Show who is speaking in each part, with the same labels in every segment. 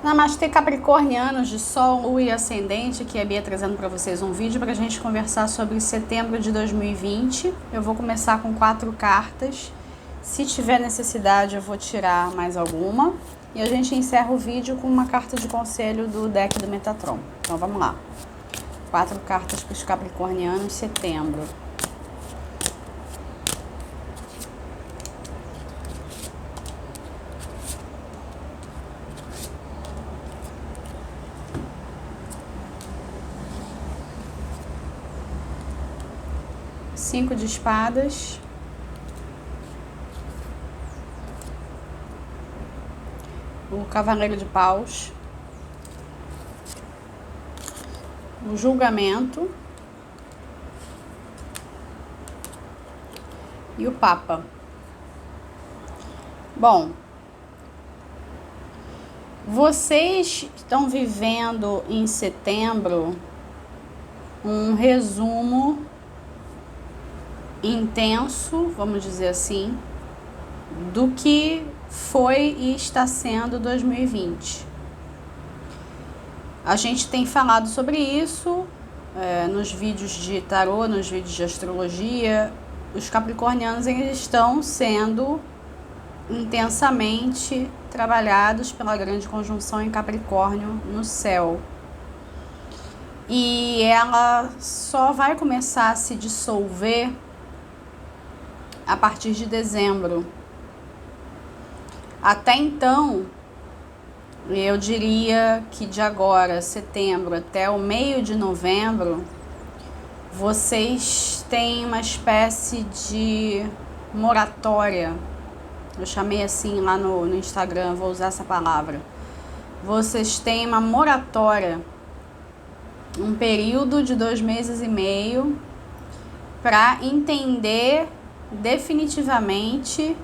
Speaker 1: Namastê, capricornianos de Sol, Lua e Ascendente. Aqui é a Bia trazendo para vocês um vídeo para a gente conversar sobre setembro de 2020. Eu vou começar com 4 cartas. Se tiver necessidade, eu vou tirar mais alguma. E a gente encerra o vídeo com uma carta de conselho do deck do Metatron. Então vamos lá. 4 cartas para os capricornianos, setembro. Cinco de espadas, o cavaleiro de paus, o julgamento e o papa. Bom, vocês estão vivendo em setembro um resumo intenso, vamos dizer assim, do que foi e está sendo 2020. A gente tem falado sobre isso nos vídeos de tarô, nos vídeos de astrologia. Os capricornianos eles estão sendo intensamente trabalhados pela grande conjunção em Capricórnio no céu. E ela só vai começar a se dissolver a partir de dezembro. Até então, eu diria que de agora, setembro, até o meio de novembro, vocês têm uma espécie de moratória. Eu chamei assim lá no Instagram, vou usar essa palavra. Vocês têm uma moratória, um período de 2 meses e meio, para entender definitivamente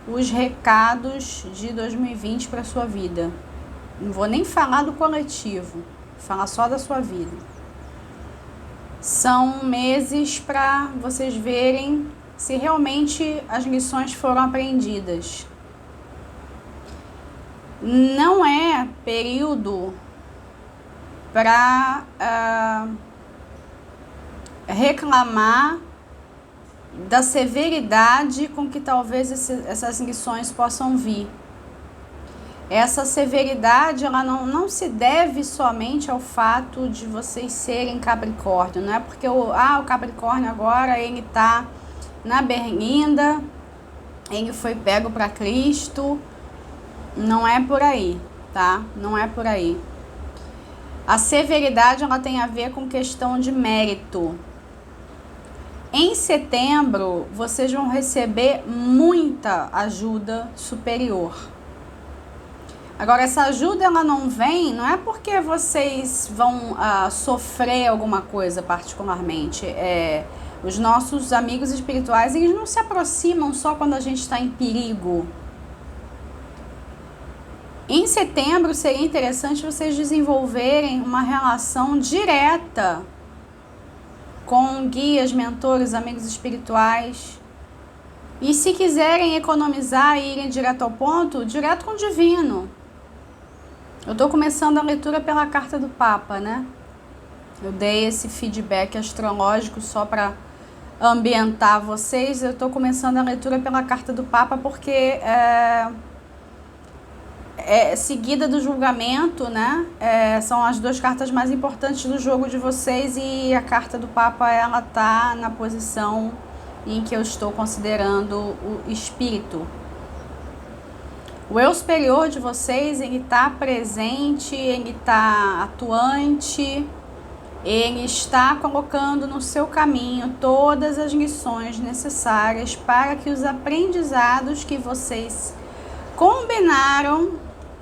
Speaker 1: os recados de 2020 para sua vida. Não vou nem falar do coletivo, vou falar só da sua vida. São meses para vocês verem se realmente as lições foram aprendidas. Não é período para reclamar da severidade com que talvez essas lições possam vir. Essa severidade ela não se deve somente ao fato de vocês serem Capricórnio. Não é porque o Capricórnio agora ele está na berlinda, ele foi pego para Cristo. Não é por aí, tá? Não é por aí. A severidade ela tem a ver com questão de mérito. Em setembro, vocês vão receber muita ajuda superior. Agora, essa ajuda ela não vem, não é porque vocês vão sofrer alguma coisa particularmente. Os nossos amigos espirituais, eles não se aproximam só quando a gente está em perigo. Em setembro, seria interessante vocês desenvolverem uma relação direta com guias, mentores, amigos espirituais. E se quiserem economizar e irem direto ao ponto, direto com o divino. Eu estou começando a leitura pela carta do Papa, né? Eu dei esse feedback astrológico só para ambientar vocês. Eu estou começando a leitura pela carta do Papa porque é seguida do julgamento, né? São as 2 cartas mais importantes do jogo de vocês e a carta do Papa ela tá na posição em que eu estou considerando o espírito. O eu superior de vocês ele está presente, ele está atuante, ele está colocando no seu caminho todas as lições necessárias para que os aprendizados que vocês combinaram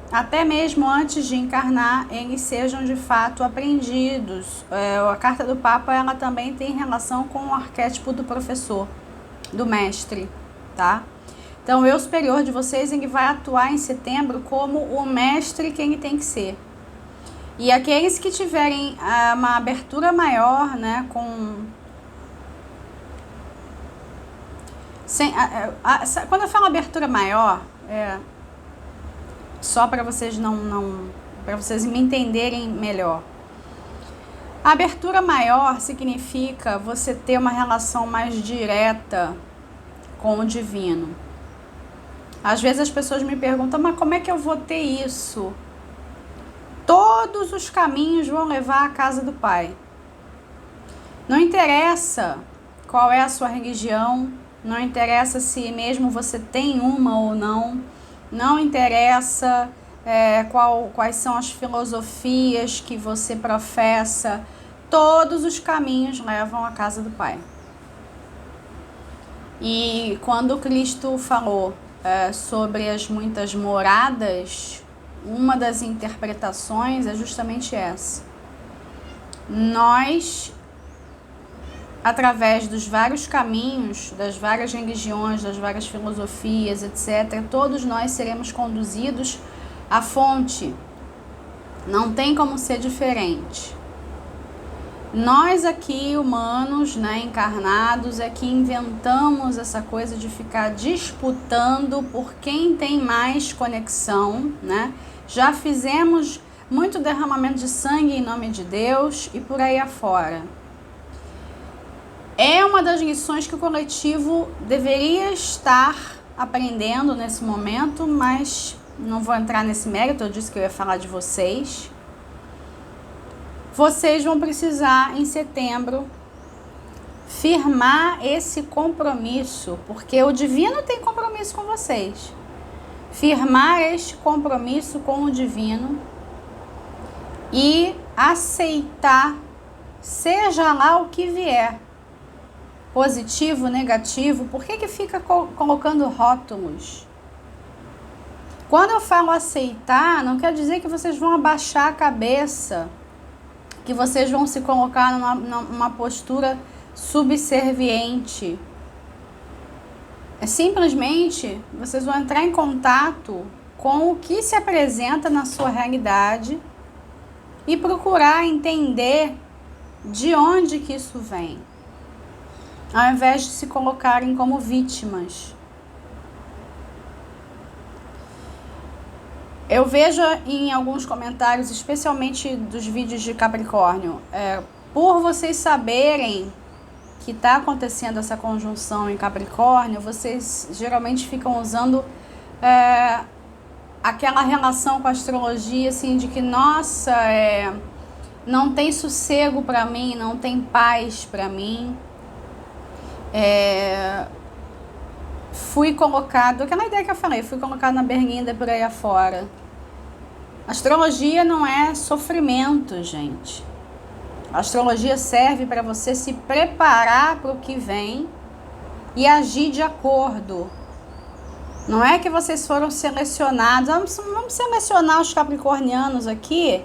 Speaker 1: até mesmo antes de encarnar, eles sejam de fato aprendidos. A carta do Papa ela também tem relação com o arquétipo do professor, do mestre, tá? Então, o eu superior de vocês ele vai atuar em setembro como o mestre que ele tem que ser. E aqueles que tiverem uma abertura maior, né, quando eu falo abertura maior, só para vocês não para vocês me entenderem melhor. A abertura maior significa você ter uma relação mais direta com o divino. Às vezes as pessoas me perguntam, mas como é que eu vou ter isso? Todos os caminhos vão levar à casa do Pai. Não interessa qual é a sua religião, não interessa se mesmo você tem uma ou não, não interessa quais são as filosofias que você professa, todos os caminhos levam à casa do Pai. E quando Cristo falou sobre as muitas moradas, uma das interpretações é justamente essa. Nós, através dos vários caminhos, das várias religiões, das várias filosofias, etc., todos nós seremos conduzidos à fonte. Não tem como ser diferente. Nós aqui, humanos, encarnados, é que inventamos essa coisa de ficar disputando por quem tem mais conexão, Já fizemos muito derramamento de sangue em nome de Deus e por aí afora. É uma das lições que o coletivo deveria estar aprendendo nesse momento, mas não vou entrar nesse mérito, eu disse que eu ia falar de vocês. Vocês vão precisar, em setembro, firmar esse compromisso, porque o divino tem compromisso com vocês. Firmar este compromisso com o divino e aceitar, seja lá o que vier, positivo, negativo. Por que fica colocando rótulos? Quando eu falo aceitar, não quer dizer que vocês vão abaixar a cabeça, que vocês vão se colocar numa postura subserviente. É simplesmente, vocês vão entrar em contato com o que se apresenta na sua realidade e procurar entender de onde que isso vem, ao invés de se colocarem como vítimas. Eu vejo em alguns comentários, especialmente dos vídeos de Capricórnio, por vocês saberem que está acontecendo essa conjunção em Capricórnio, vocês geralmente ficam usando aquela relação com a astrologia, assim, de que, nossa, não tem sossego para mim, não tem paz para mim. Fui colocado, aquela ideia que eu falei, fui colocado na berlinda por aí afora. Astrologia não é sofrimento, gente. A astrologia serve para você se preparar para o que vem e agir de acordo. Não é que vocês foram selecionados. Vamos selecionar os capricornianos aqui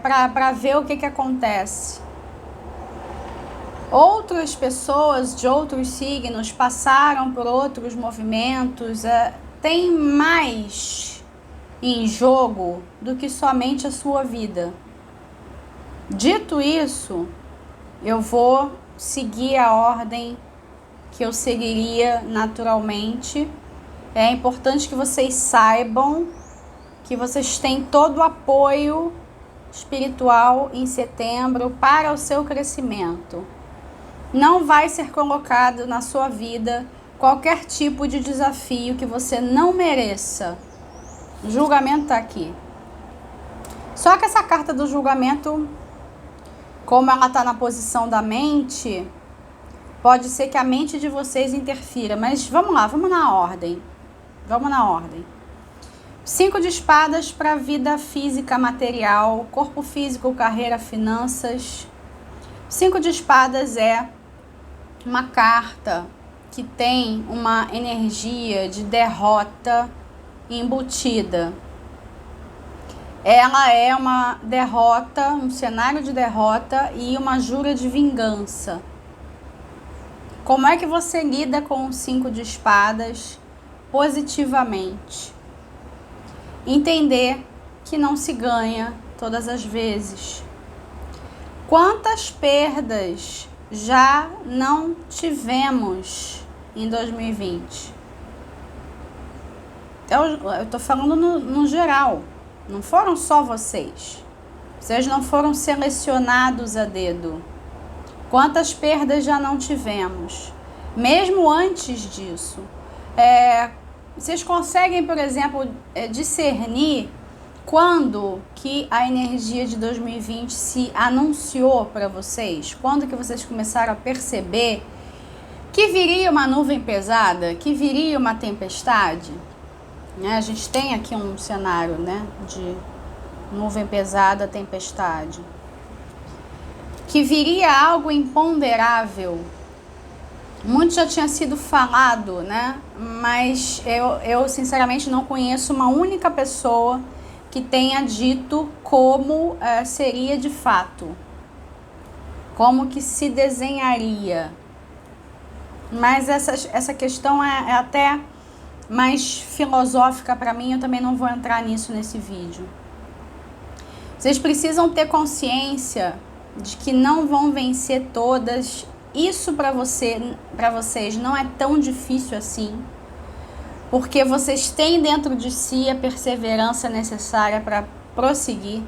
Speaker 1: para ver o que acontece. Outras pessoas de outros signos passaram por outros movimentos, tem mais em jogo do que somente a sua vida. Dito isso, eu vou seguir a ordem que eu seguiria naturalmente. É importante que vocês saibam que vocês têm todo o apoio espiritual em setembro para o seu crescimento. Não vai ser colocado na sua vida qualquer tipo de desafio que você não mereça. O julgamento está aqui. Só que essa carta do julgamento, como ela está na posição da mente, pode ser que a mente de vocês interfira. Mas vamos lá, vamos na ordem. 5 de espadas para a vida física, material, corpo físico, carreira, finanças. 5 de espadas é uma carta que tem uma energia de derrota embutida. Ela é uma derrota, um cenário de derrota e uma jura de vingança. Como é que você lida com o 5 de espadas positivamente? Entender que não se ganha todas as vezes. Quantas perdas já não tivemos em 2020? Eu estou falando no geral. Não foram só vocês. Vocês não foram selecionados a dedo. Quantas perdas já não tivemos? Mesmo antes disso. Vocês conseguem, por exemplo, discernir quando que a energia de 2020 se anunciou para vocês? Quando que vocês começaram a perceber que viria uma nuvem pesada, que viria uma tempestade? A gente tem aqui um cenário, né, de nuvem pesada, tempestade. Que viria algo imponderável. Muito já tinha sido falado, né? Mas eu sinceramente não conheço uma única pessoa que tenha dito como seria de fato. Como que se desenharia. Mas essa questão é até mais filosófica para mim, eu também não vou entrar nisso nesse vídeo. Vocês precisam ter consciência de que não vão vencer todas. Isso para vocês não é tão difícil assim, porque vocês têm dentro de si a perseverança necessária para prosseguir,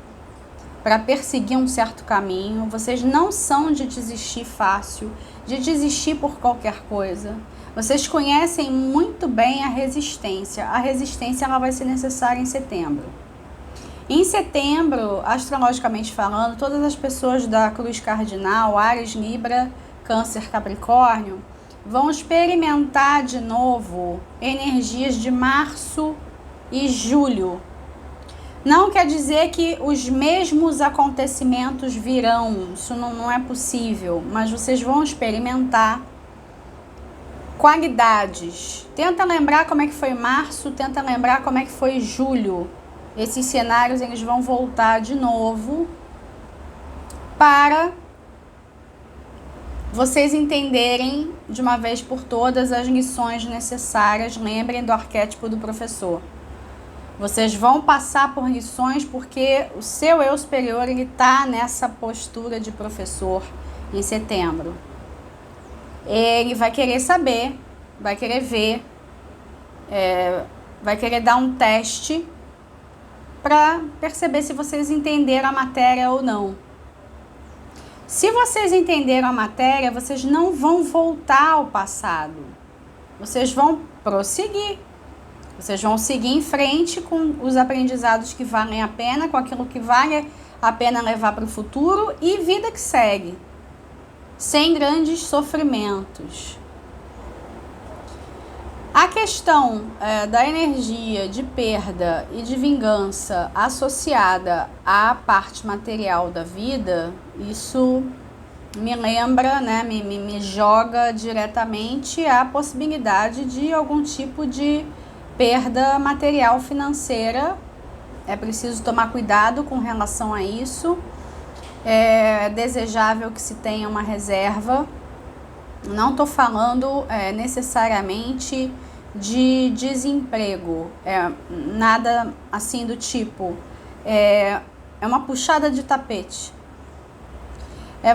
Speaker 1: para perseguir um certo caminho. Vocês não são de desistir fácil, de desistir por qualquer coisa. Vocês conhecem muito bem a resistência. A resistência ela vai ser necessária em setembro. Em setembro, astrologicamente falando, todas as pessoas da Cruz Cardinal, Áries, Libra, Câncer, Capricórnio, vão experimentar de novo energias de março e julho. Não quer dizer que os mesmos acontecimentos virão, isso não é possível, mas vocês vão experimentar qualidades. Tenta lembrar como é que foi março, tenta lembrar como é que foi julho. Esses cenários eles vão voltar de novo para vocês entenderem de uma vez por todas as lições necessárias. Lembrem do arquétipo do professor. Vocês vão passar por lições porque o seu eu superior ele está nessa postura de professor em setembro. Ele vai querer saber, vai querer ver, vai querer dar um teste para perceber se vocês entenderam a matéria ou não. Se vocês entenderam a matéria, vocês não vão voltar ao passado. Vocês vão prosseguir. Vocês vão seguir em frente com os aprendizados que valem a pena, com aquilo que vale a pena levar para o futuro e vida que segue, sem grandes sofrimentos. A questão da energia de perda e de vingança associada à parte material da vida, isso me lembra, né, me joga diretamente a possibilidade de algum tipo de perda material financeira. É preciso tomar cuidado com relação a isso. É desejável que se tenha uma reserva. Não estou falando necessariamente de desemprego, nada assim do tipo. É uma puxada de tapete.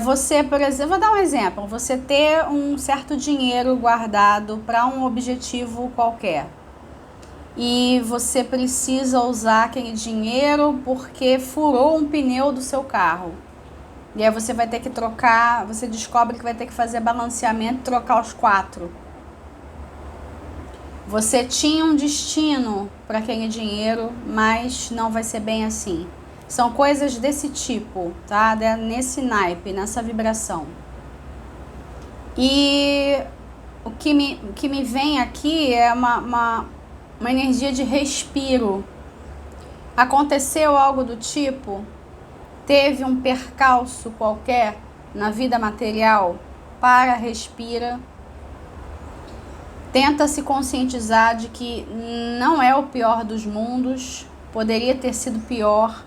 Speaker 1: Você, por exemplo, vou dar um exemplo, você ter um certo dinheiro guardado para um objetivo qualquer. E você precisa usar aquele dinheiro porque furou um pneu do seu carro. E aí você vai ter que trocar, você descobre que vai ter que fazer balanceamento e trocar os 4. Você tinha um destino para aquele dinheiro, mas não vai ser bem assim. São coisas desse tipo, tá? Nesse naipe, nessa vibração. E o que me vem aqui é uma energia de respiro. Aconteceu algo do tipo, teve um percalço qualquer na vida material, para, respira. Tenta se conscientizar de que não é o pior dos mundos, poderia ter sido pior.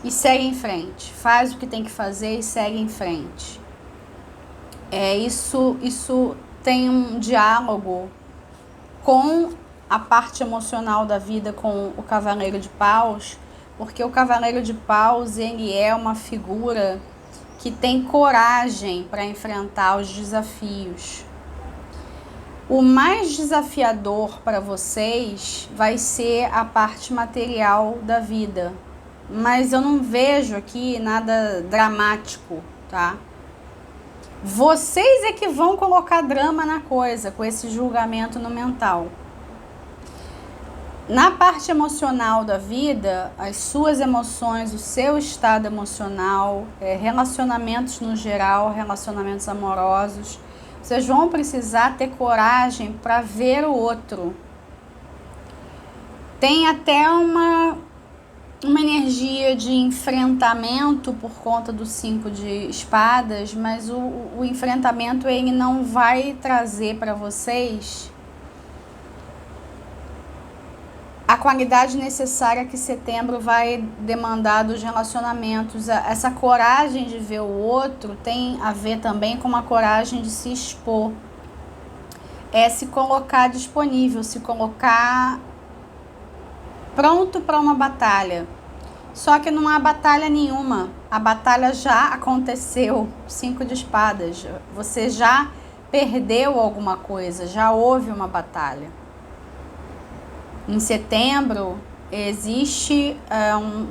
Speaker 1: E segue em frente, faz o que tem que fazer e segue em frente. Isso tem um diálogo com a parte emocional da vida, com o Cavaleiro de Paus, porque o Cavaleiro de Paus ele é uma figura que tem coragem para enfrentar os desafios. O mais desafiador para vocês vai ser a parte material da vida, mas eu não vejo aqui nada dramático, tá? Vocês é que vão colocar drama na coisa com esse julgamento no mental. Na parte emocional da vida, as suas emoções, o seu estado emocional, relacionamentos no geral, relacionamentos amorosos, vocês vão precisar ter coragem para ver o outro. Tem até uma energia de enfrentamento por conta do 5 de espadas, mas o enfrentamento ele não vai trazer para vocês a qualidade necessária que setembro vai demandar dos relacionamentos. Essa coragem de ver o outro tem a ver também com uma coragem de se expor. É se colocar disponível, se colocar pronto para uma batalha. Só que não há batalha nenhuma. A batalha já aconteceu. 5 de espadas. Você já perdeu alguma coisa, já houve uma batalha. Em setembro, existe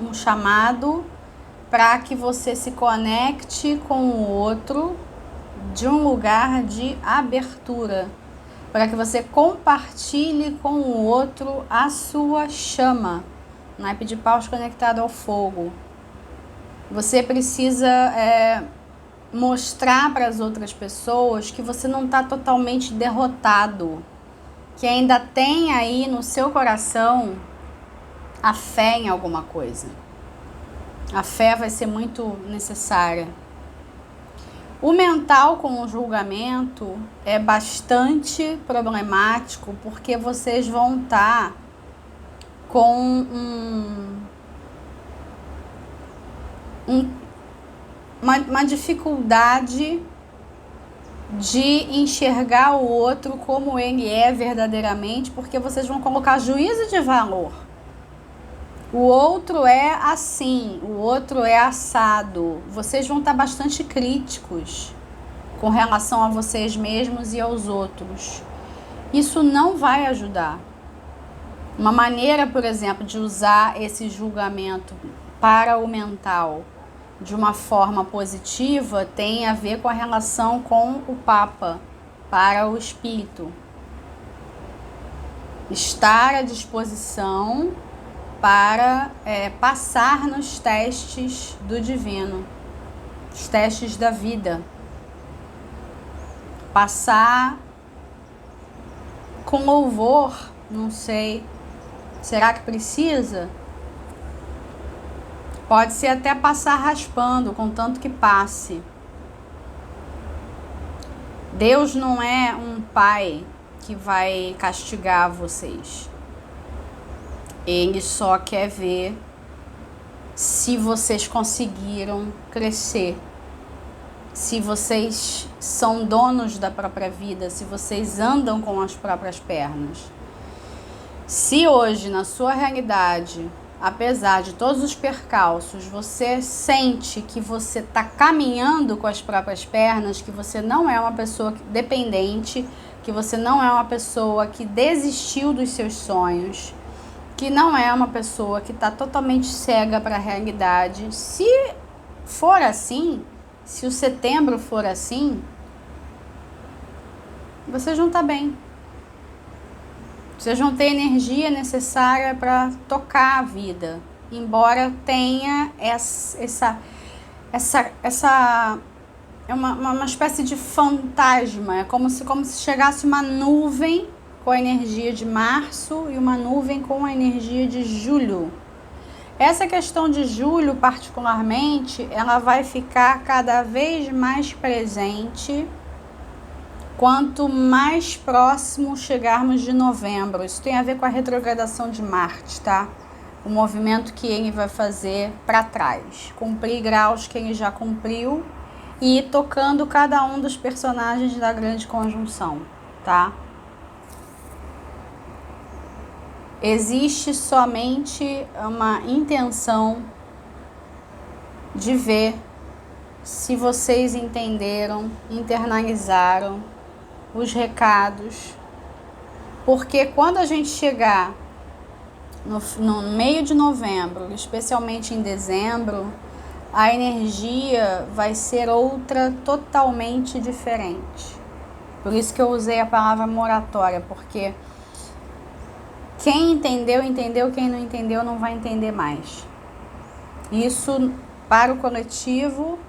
Speaker 1: um chamado para que você se conecte com o outro de um lugar de abertura, para que você compartilhe com o outro a sua chama, naipe de paus conectado ao fogo. Você precisa mostrar para as outras pessoas que você não está totalmente derrotado, que ainda tem aí no seu coração a fé em alguma coisa. A fé vai ser muito necessária. O mental com o julgamento é bastante problemático, porque vocês vão estar com uma dificuldade de enxergar o outro como ele é verdadeiramente, porque vocês vão colocar juízo de valor. O outro é assim, o outro é assado. Vocês vão estar bastante críticos com relação a vocês mesmos e aos outros. Isso não vai ajudar. Uma maneira, por exemplo, de usar esse julgamento para o mental de uma forma positiva tem a ver com a relação com o Papa para o espírito. Estar à disposição para passar nos testes do divino, os testes da vida. Passar com louvor, não sei, será que precisa? Pode ser até passar raspando, contanto que passe. Deus não é um pai que vai castigar vocês. Ele só quer ver se vocês conseguiram crescer, se vocês são donos da própria vida, se vocês andam com as próprias pernas. Se hoje, na sua realidade, apesar de todos os percalços, você sente que você está caminhando com as próprias pernas, que você não é uma pessoa dependente, que você não é uma pessoa que desistiu dos seus sonhos, que não é uma pessoa que está totalmente cega para a realidade. Se for assim, se o setembro for assim, vocês vão estar bem. Vocês vão ter energia necessária para tocar a vida, embora tenha essa é uma espécie de fantasma. É como se chegasse uma nuvem com a energia de março e uma nuvem com a energia de julho. Essa questão de julho, particularmente, ela vai ficar cada vez mais presente quanto mais próximo chegarmos de novembro. Isso tem a ver com a retrogradação de Marte, tá? O movimento que ele vai fazer para trás. Cumprir graus que ele já cumpriu e ir tocando cada um dos personagens da grande conjunção, tá? Existe somente uma intenção de ver se vocês entenderam, internalizaram os recados Porque quando a gente chegar no meio de novembro, especialmente em dezembro, a energia vai ser outra, totalmente diferente. Por isso que eu usei a palavra moratória, porque quem entendeu, entendeu, quem não entendeu não vai entender mais. Isso para o coletivo,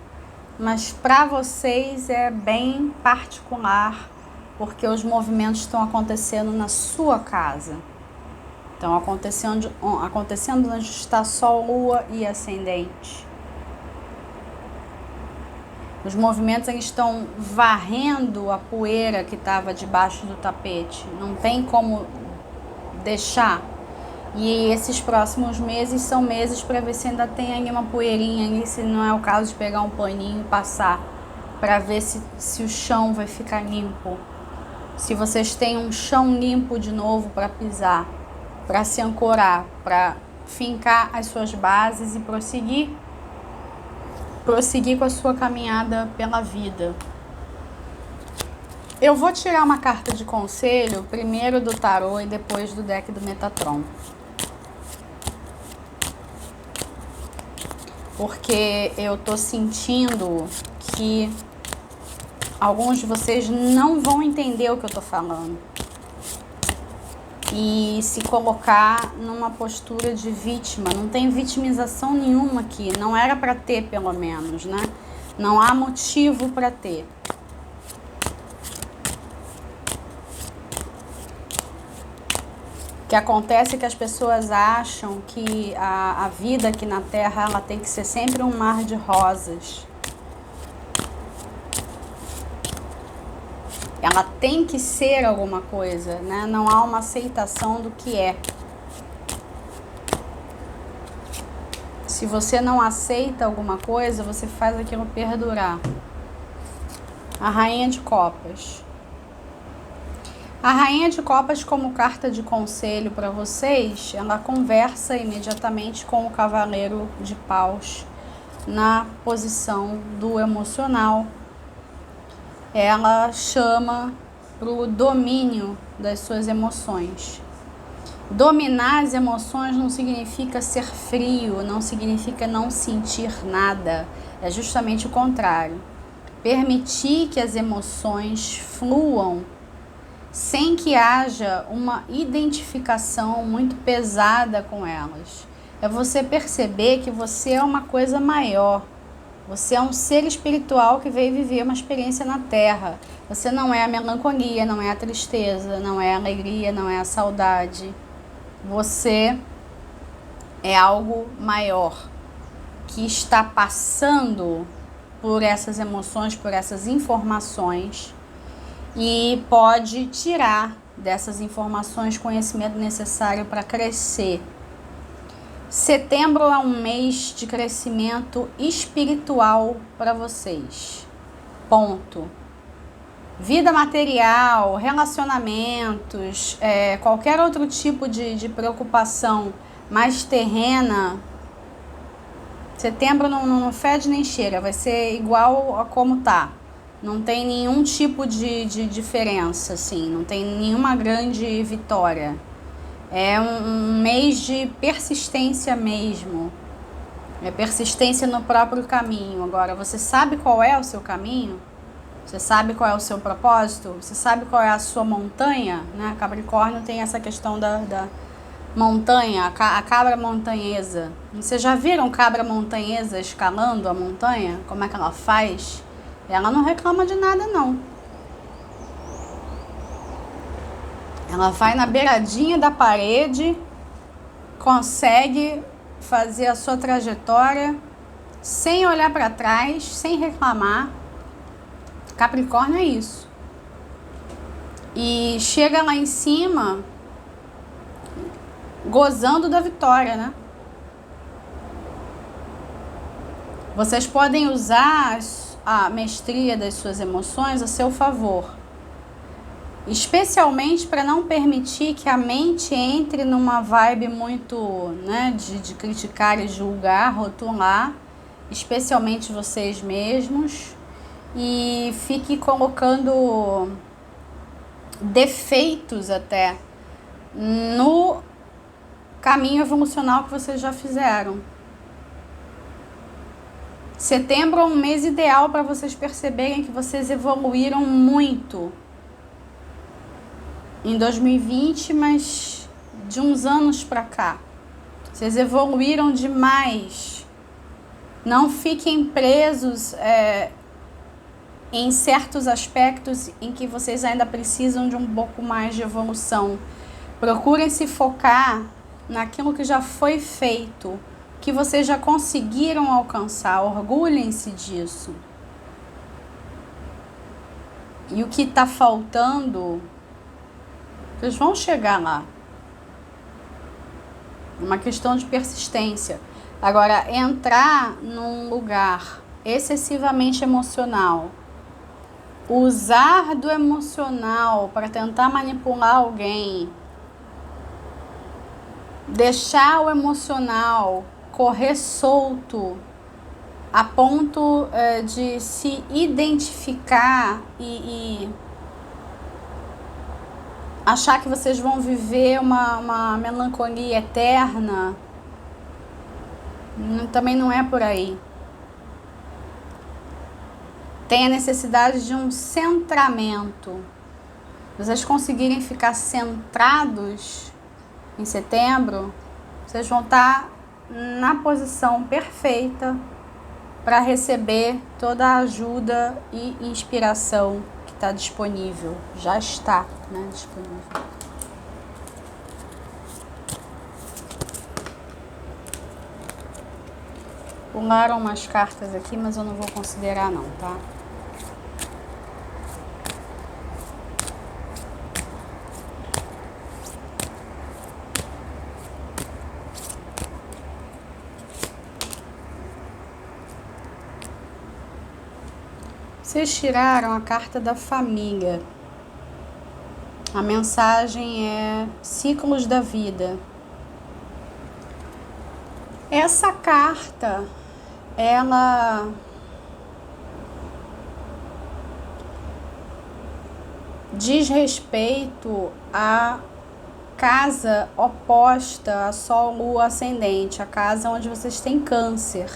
Speaker 1: mas para vocês é bem particular, porque os movimentos estão acontecendo na sua casa. Estão acontecendo onde está Sol, Lua e Ascendente. Os movimentos eles estão varrendo a poeira que estava debaixo do tapete. Não tem como deixar. E esses próximos meses são meses para ver se ainda tem ali uma poeirinha ali, se não é o caso de pegar um paninho e passar, para ver se o chão vai ficar limpo. Se vocês têm um chão limpo de novo para pisar, para se ancorar, para fincar as suas bases e prosseguir com a sua caminhada pela vida. Eu vou tirar uma carta de conselho, primeiro do tarô e depois do deck do Metatron. Porque eu tô sentindo que alguns de vocês não vão entender o que eu tô falando. E se colocar numa postura de vítima. Não tem vitimização nenhuma aqui. Não era para ter, pelo menos, né? Não há motivo para ter. O que acontece é que as pessoas acham que a vida aqui na Terra ela tem que ser sempre um mar de rosas. Ela tem que ser alguma coisa, né? Não há uma aceitação do que é. Se você não aceita alguma coisa, você faz aquilo perdurar. A Rainha de Copas. A Rainha de Copas, como carta de conselho para vocês, ela conversa imediatamente com o Cavaleiro de Paus na posição do emocional. Ela chama para o domínio das suas emoções. Dominar as emoções não significa ser frio, não significa não sentir nada. É justamente o contrário. Permitir que as emoções fluam sem que haja uma identificação muito pesada com elas. É você perceber que você é uma coisa maior. Você é um ser espiritual que veio viver uma experiência na Terra. Você não é a melancolia, não é a tristeza, não é a alegria, não é a saudade. Você é algo maior que está passando por essas emoções, por essas informações e pode tirar dessas informações conhecimento necessário para crescer. Setembro é um mês de crescimento espiritual para vocês. Ponto. Vida material, relacionamentos, qualquer outro tipo de preocupação mais terrena, setembro não fede nem cheira, vai ser igual a como tá. Não tem nenhum tipo de diferença, assim, não tem nenhuma grande vitória. É um mês de persistência mesmo. É persistência no próprio caminho. Agora, você sabe qual é o seu caminho? Você sabe qual é o seu propósito? Você sabe qual é a sua montanha? Né? Capricórnio tem essa questão da montanha, a cabra montanhesa. Vocês já viram cabra montanhesa escalando a montanha? Como é que ela faz? Ela não reclama de nada, não. Ela vai na beiradinha da parede, consegue fazer a sua trajetória sem olhar para trás, sem reclamar. Capricórnio é isso. E chega lá em cima gozando da vitória, né? Vocês podem usar a mestria das suas emoções a seu favor. Especialmente para não permitir que a mente entre numa vibe muito, né, de criticar e julgar, rotular, especialmente vocês mesmos, e fique colocando defeitos até no caminho evolucional que vocês já fizeram. Setembro é um mês ideal para vocês perceberem que vocês evoluíram muito em 2020, mas de uns anos para cá. Vocês evoluíram demais. Não fiquem presos em certos aspectos em que vocês ainda precisam de um pouco mais de evolução. Procurem se focar naquilo que já foi feito, que vocês já conseguiram alcançar. Orgulhem-se disso. E o que está faltando, vocês vão chegar lá. Uma questão de persistência. Agora, entrar num lugar excessivamente emocional, usar do emocional para tentar manipular alguém, deixar o emocional correr solto a ponto de se identificar e achar que vocês vão viver uma melancolia eterna, também não é por aí. Tem a necessidade de um centramento. Se vocês conseguirem ficar centrados em setembro, vocês vão estar na posição perfeita para receber toda a ajuda e inspiração que está disponível. Já está, né, disponível. Pularam umas cartas aqui, mas eu não vou considerar não, tá? Vocês tiraram a carta da família. A mensagem é ciclos da vida. Essa carta, ela diz respeito à casa oposta a Sol, Lua, Ascendente, a casa onde vocês têm Câncer.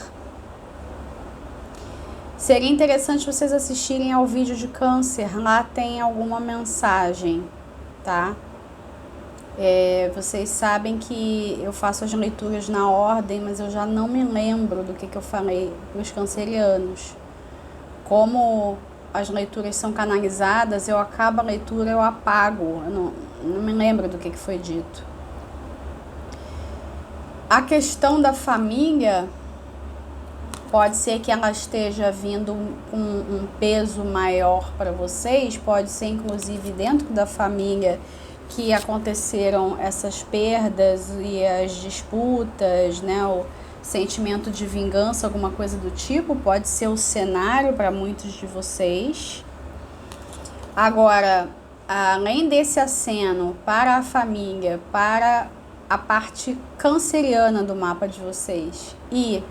Speaker 1: Seria interessante vocês assistirem ao vídeo de Câncer, lá tem alguma mensagem, tá? Vocês sabem que eu faço as leituras na ordem, mas eu já não me lembro do que eu falei para os cancerianos. Como as leituras são canalizadas, eu acabo a leitura, eu apago, eu não me lembro do que foi dito. A questão da família, pode ser que ela esteja vindo com um peso maior para vocês, pode ser inclusive dentro da família que aconteceram essas perdas e as disputas, né, o sentimento de vingança, alguma coisa do tipo, pode ser o cenário para muitos de vocês. Agora, além desse aceno para a família, para a parte canceriana do mapa de vocês e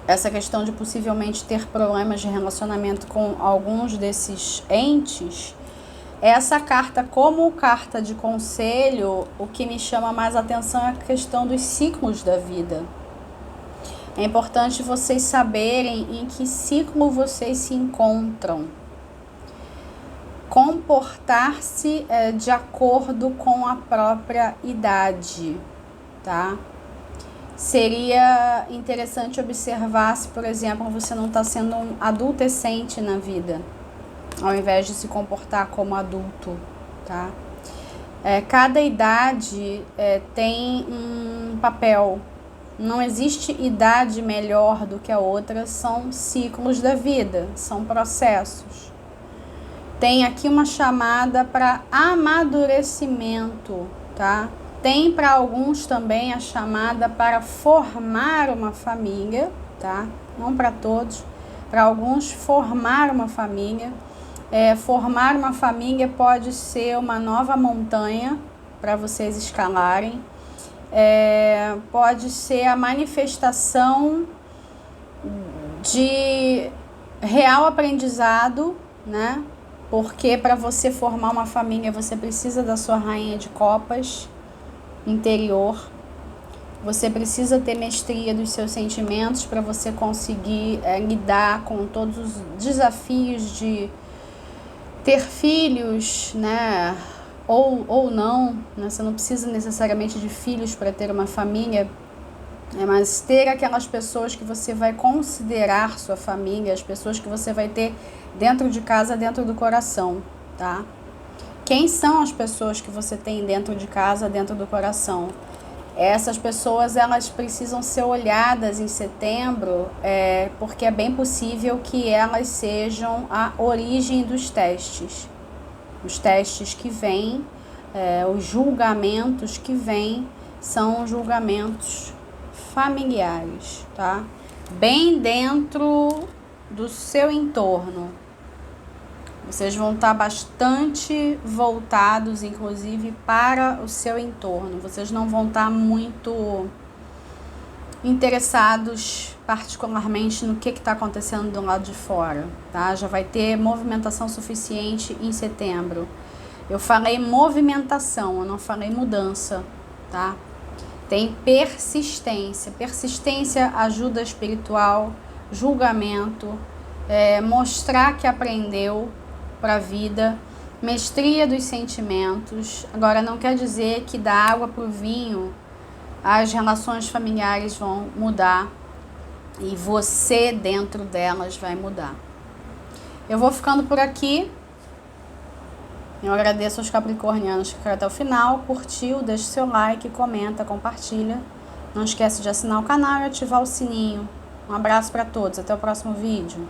Speaker 1: essa questão de possivelmente ter problemas de relacionamento com alguns desses entes, essa carta, como carta de conselho, o que me chama mais atenção é a questão dos ciclos da vida. É importante vocês saberem em que ciclo vocês se encontram. Comportar-se de acordo com a própria idade, tá? Seria interessante observar se, por exemplo, você não está sendo um adolescente na vida, ao invés de se comportar como adulto, tá? Cada idade tem um papel. Não existe idade melhor do que a outra, são ciclos da vida, são processos. Tem aqui uma chamada para amadurecimento, tá? Tem para alguns também a chamada para formar uma família, tá? Não para todos, para alguns formar uma família. Formar uma família pode ser uma nova montanha para vocês escalarem. Pode ser a manifestação de real aprendizado né? Porque para você formar uma família, você precisa da sua rainha de copas interior. Você precisa ter mestria dos seus sentimentos para você conseguir lidar com todos os desafios de ter filhos, né? Ou não, né? Você não precisa necessariamente de filhos para ter uma família, mas ter aquelas pessoas que você vai considerar sua família, as pessoas que você vai ter dentro de casa, dentro do coração, tá? Quem são as pessoas que você tem dentro de casa, dentro do coração? Essas pessoas, elas precisam ser olhadas em setembro, porque é bem possível que elas sejam a origem dos testes. Os testes que vêm, os julgamentos que vêm, são julgamentos familiares, tá? Bem dentro do seu entorno. Vocês vão estar bastante voltados, inclusive, para o seu entorno. Vocês não vão estar muito interessados particularmente no que está acontecendo do lado de fora, tá? Já vai ter movimentação suficiente em setembro. Eu falei movimentação, eu não falei mudança, tá? Tem persistência. Persistência, ajuda espiritual, julgamento, mostrar que aprendeu para a vida, mestria dos sentimentos. Agora, não quer dizer que da água para o vinho as relações familiares vão mudar e você dentro delas vai mudar. Eu vou ficando por aqui. Eu agradeço aos capricornianos que ficaram até o final. Curtiu, deixa seu like, comenta, compartilha. Não esquece de assinar o canal e ativar o sininho. Um abraço para todos, até o próximo vídeo.